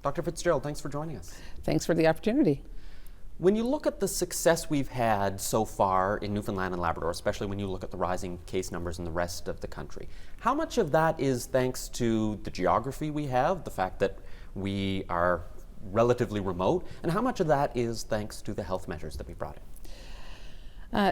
Dr. Fitzgerald, thanks for joining us. Thanks for the opportunity. When you look at the success we've had so far in Newfoundland and Labrador, especially when you look at the rising case numbers in the rest of the country, how much of that is thanks to the geography we have, the fact that we are relatively remote, and how much of that is thanks to the health measures that we brought in?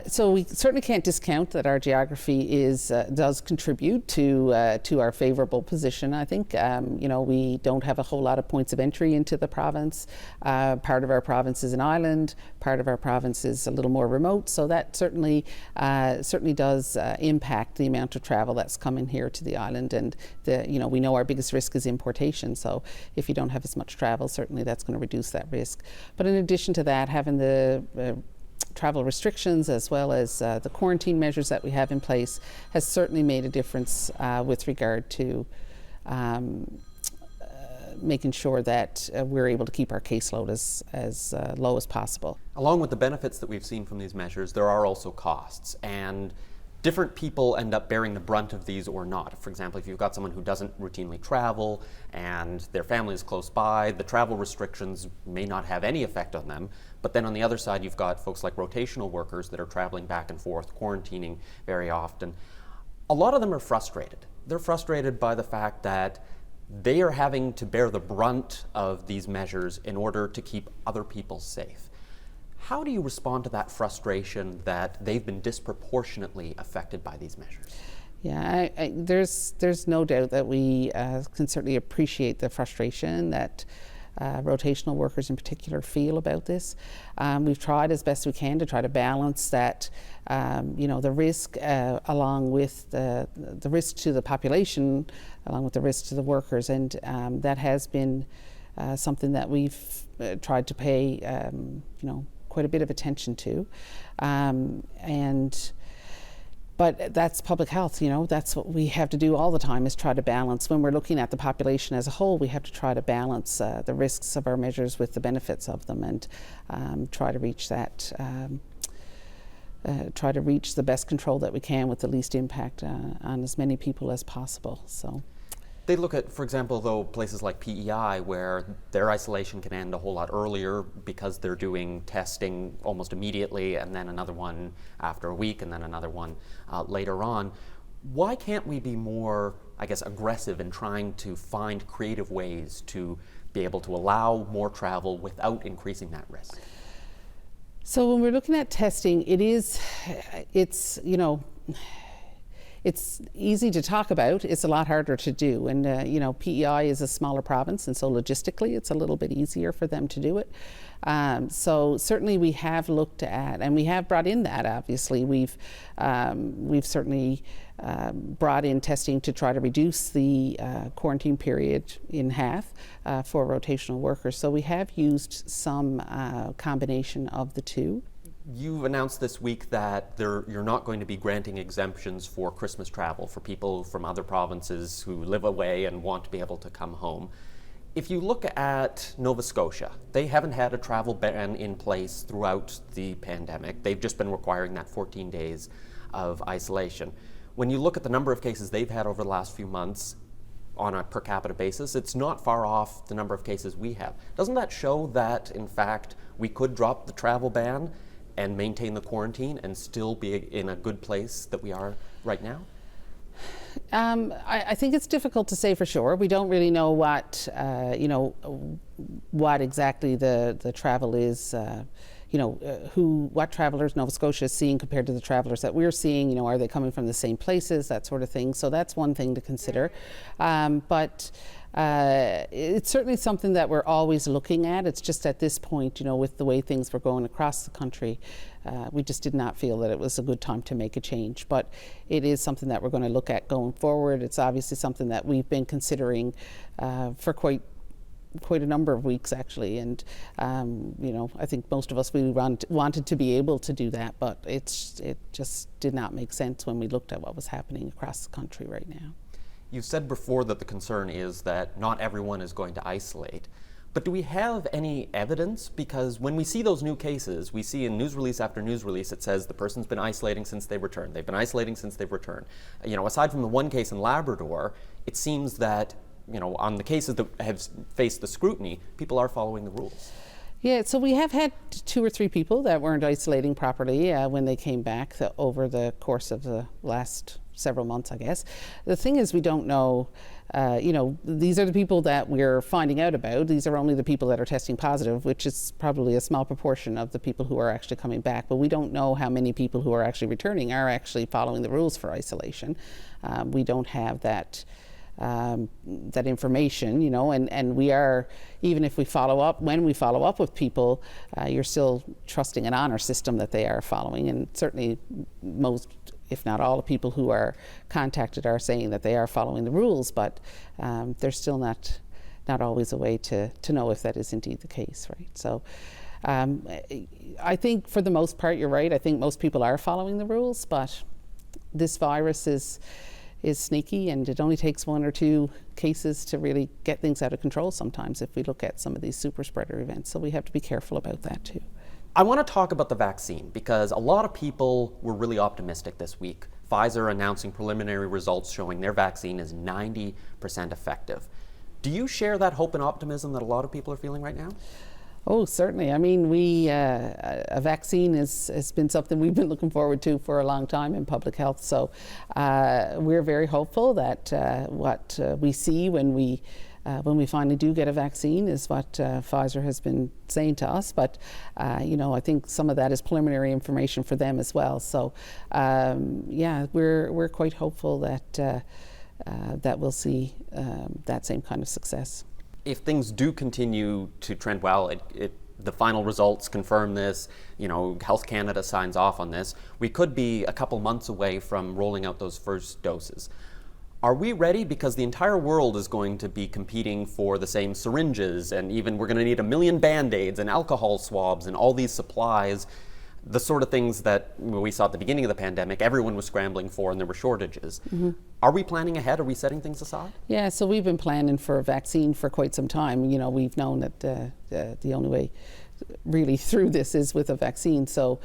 So we certainly can't discount that our geography does contribute to our favourable position. I think we don't have a whole lot of points of entry into the province. Part of our province is an island. Part of our province is a little more remote. So that certainly does impact the amount of travel that's coming here to the island. And we know our biggest risk is importation. So if you don't have as much travel, certainly that's going to reduce that risk. But in addition to that, having the travel restrictions as well as the quarantine measures that we have in place has certainly made a difference with regard to making sure that we're able to keep our caseload as low as possible. Along with the benefits that we've seen from these measures, there are also costs, and different people end up bearing the brunt of these or not. For example, if you've got someone who doesn't routinely travel and their family is close by, the travel restrictions may not have any effect on them. But then on the other side, you've got folks like rotational workers that are traveling back and forth, quarantining very often. A lot of them are frustrated. They're frustrated by the fact that they are having to bear the brunt of these measures in order to keep other people safe. How do you respond to that frustration that they've been disproportionately affected by these measures? Yeah, there's no doubt that we can certainly appreciate the frustration that rotational workers in particular feel about this. We've tried as best we can to try to balance that, the risk along with the risk to the population, along with the risk to the workers, and that has been something that we've tried to pay, quite a bit of attention to, but that's public health, that's what we have to do all the time, is try to balance. When we're looking at the population as a whole, we have to try to balance the risks of our measures with the benefits of them, and try to reach that, try to reach the best control that we can with the least impact on as many people as possible. So. They look at, for example, though, places like PEI where their isolation can end a whole lot earlier because they're doing testing almost immediately, and then another one after a week, and then another one later on. Why can't we be more, aggressive in trying to find creative ways to be able to allow more travel without increasing that risk? So when we're looking at testing, it's easy to talk about, it's a lot harder to do. And, PEI is a smaller province, and so logistically it's a little bit easier for them to do it. So certainly we have looked at, and we have brought in that, obviously. We've certainly brought in testing to try to reduce the quarantine period in half for rotational workers. So we have used some combination of the two. You've announced this week that you're not going to be granting exemptions for Christmas travel for people from other provinces who live away and want to be able to come home. If you look at Nova Scotia, they haven't had a travel ban in place throughout the pandemic. They've just been requiring that 14 days of isolation. When you look at the number of cases they've had over the last few months on a per capita basis, it's not far off the number of cases we have. Doesn't that show that, in fact, we could drop the travel ban and maintain the quarantine and still be in a good place that we are right now? I think it's difficult to say for sure. We don't really know what exactly the travel is. What travelers Nova Scotia is seeing compared to the travelers that we're seeing. Are they coming from the same places? That sort of thing. So that's one thing to consider. But it's certainly something that we're always looking at. It's just at this point, with the way things were going across the country, we just did not feel that it was a good time to make a change. But it is something that we're going to look at going forward. It's obviously something that we've been considering for quite a number of weeks, actually. And, I think most of us really wanted to be able to do that, but it just did not make sense when we looked at what was happening across the country right now. You said before that the concern is that not everyone is going to isolate. But do we have any evidence? Because when we see those new cases, we see in news release after news release, it says the person's been isolating since they returned. They've been isolating since they've returned. Aside from the one case in Labrador, it seems that on the cases that have faced the scrutiny, people are following the rules. Yeah, so we have had 2 or 3 people that weren't isolating properly when they came back over the course of the last several months, I guess. The thing is, we don't know, these are the people that we're finding out about. These are only the people that are testing positive, which is probably a small proportion of the people who are actually coming back. But we don't know how many people who are actually returning are actually following the rules for isolation. We don't have that information, and we are, even if we follow up, when we follow up with people, you're still trusting an honor system that they are following, and certainly most, if not all, the people who are contacted are saying that they are following the rules, but there's still not always a way to know if that is indeed the case, right? So I think for the most part, you're right. I think most people are following the rules, but this virus is sneaky, and it only takes 1 or 2 cases to really get things out of control sometimes if we look at some of these super spreader events. So we have to be careful about that too. I want to talk about the vaccine because a lot of people were really optimistic this week. Pfizer announcing preliminary results showing their vaccine is 90% effective. Do you share that hope and optimism that a lot of people are feeling right now? Oh, certainly. I mean, a vaccine has been something we've been looking forward to for a long time in public health. So we're very hopeful that what we see when we finally do get a vaccine is what Pfizer has been saying to us. But, I think some of that is preliminary information for them as well. So, we're quite hopeful that we'll see that same kind of success. If things do continue to trend well, the final results confirm this, Health Canada signs off on this, we could be a couple months away from rolling out those first doses. Are we ready? Because the entire world is going to be competing for the same syringes, and even we're going to need 1 million Band-Aids and alcohol swabs and all these supplies, the sort of things that we saw at the beginning of the pandemic, everyone was scrambling for and there were shortages. Mm-hmm. Are we planning ahead? Are we setting things aside? Yeah, so we've been planning for a vaccine for quite some time. We've known that the only way really through this is with a vaccine. So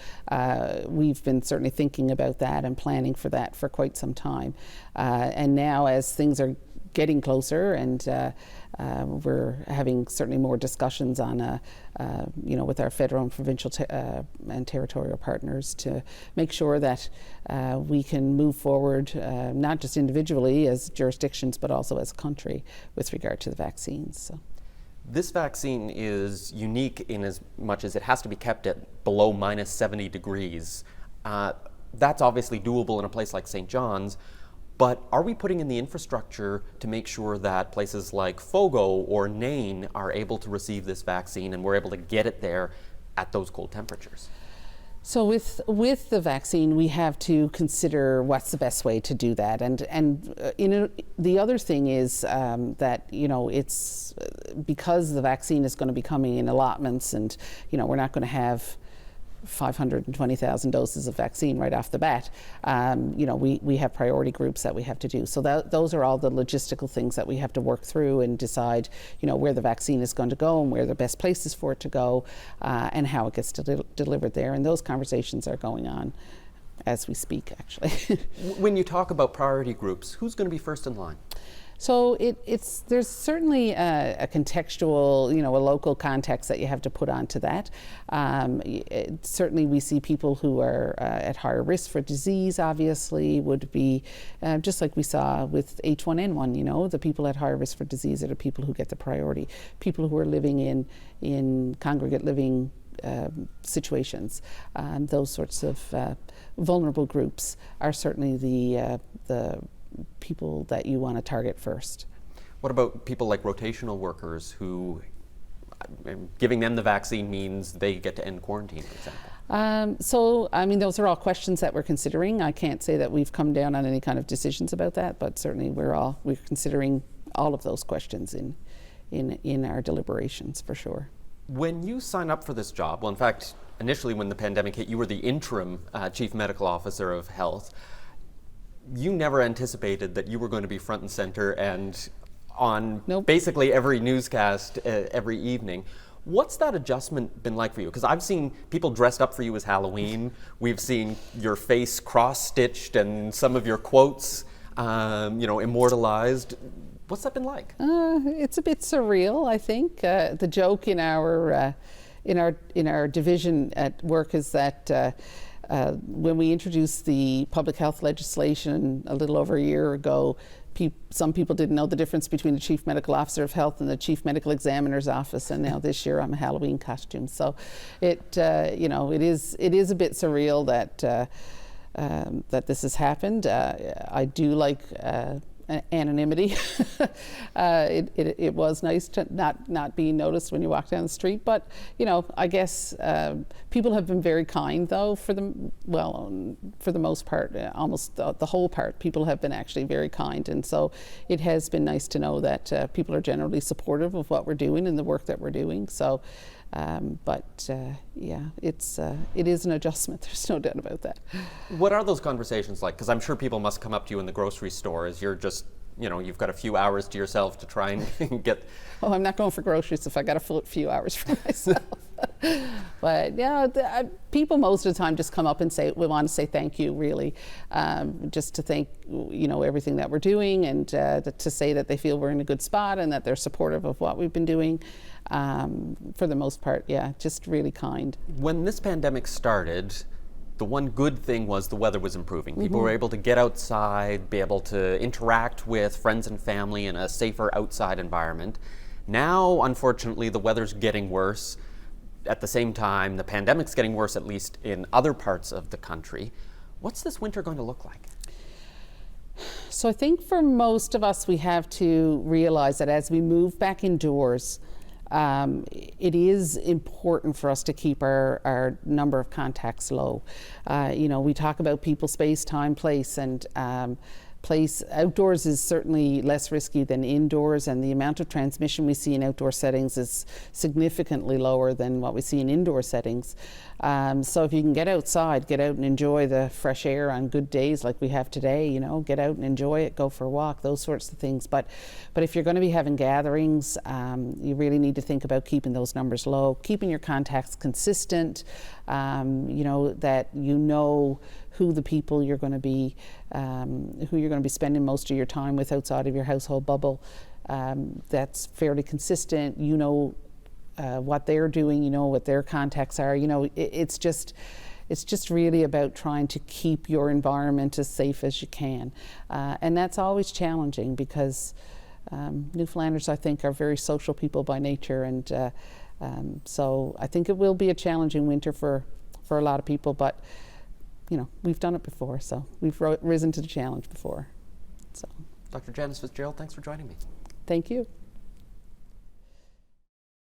we've been certainly thinking about that and planning for that for quite some time. And now as things are getting closer and we're having certainly more discussions on, with our federal and provincial and territorial partners to make sure that we can move forward, not just individually as jurisdictions, but also as a country with regard to the vaccines. So. This vaccine is unique in as much as it has to be kept at below minus 70 degrees. That's obviously doable in a place like St. John's. But are we putting in the infrastructure to make sure that places like Fogo or Nain are able to receive this vaccine and we're able to get it there at those cold temperatures? So with the vaccine, we have to consider what's the best way to do that. And the other thing is that, it's because the vaccine is going to be coming in allotments and, we're not going to have 520,000 doses of vaccine right off the bat. We have priority groups that we have to do. So those are all the logistical things that we have to work through and decide, where the vaccine is going to go and where the best places for it to go and how it gets delivered there. And those conversations are going on as we speak, actually. When you talk about priority groups, who's going to be first in line? So there's certainly a contextual, a local context that you have to put onto that. Certainly we see people who are at higher risk for disease, obviously, would be, just like we saw with H1N1, the people at higher risk for disease are the people who get the priority. People who are living in congregate living situations, those sorts of vulnerable groups are certainly the people that you want to target first. What about people like rotational workers who, giving them the vaccine means they get to end quarantine, for example? Those are all questions that we're considering. I can't say that we've come down on any kind of decisions about that, but certainly we're considering all of those questions in our deliberations for sure. When you sign up for this job, well, in fact, initially when the pandemic hit, you were the interim chief medical officer of health. You never anticipated that you were going to be front and center and on basically every newscast every evening. What's that adjustment been like for you? Because I've seen people dressed up for you as Halloween. We've seen your face cross-stitched and some of your quotes, immortalized. What's that been like? It's a bit surreal, I think. The joke in our division at work is that when we introduced the public health legislation a little over a year ago, some people didn't know the difference between the chief medical officer of health and the chief medical examiner's office, and now this year I'm a Halloween costume. So it is a bit surreal that this has happened. I do like anonymity. It was nice to not be noticed when you walk down the street, but I guess people have been very kind, though, for the most part, almost the whole part. People have been actually very kind, and so it has been nice to know that people are generally supportive of what we're doing and the work that we're doing. So it is an adjustment. There's no doubt about that. What are those conversations like? Because I'm sure people must come up to you in the grocery store as you're just, you've got a few hours to yourself to try and get... Oh, I'm not going for groceries if I got a few hours for myself. But people most of the time just come up and we want to say thank you, really, just to thank everything that we're doing, and to say that they feel we're in a good spot and that they're supportive of what we've been doing. For the most part, just really kind. When this pandemic started, the one good thing was the weather was improving. People were able to get outside, be able to interact with friends and family in a safer outside environment. Now, unfortunately, the weather's getting worse. At the same time, the pandemic's getting worse, at least in other parts of the country. What's this winter going to look like? So I think for most of us, we have to realize that as we move back indoors, it is important for us to keep our number of contacts low. We talk about people, space, time, place, and place. Outdoors is certainly less risky than indoors, and the amount of transmission we see in outdoor settings is significantly lower than what we see in indoor settings. So if you can get outside, get out and enjoy the fresh air on good days like we have today, get out and enjoy it, go for a walk, those sorts of things. But if you're going to be having gatherings, you really need to think about keeping those numbers low, keeping your contacts consistent, that who the people you're going to be spending most of your time with outside of your household bubble. That's fairly consistent. What they're doing, what their contacts are. It's just really about trying to keep your environment as safe as you can, and that's always challenging because Newfoundlanders, I think, are very social people by nature, and so I think it will be a challenging winter for a lot of people, but we've done it before, so we've risen to the challenge before. So, Dr. Janice Fitzgerald, thanks for joining me. Thank you.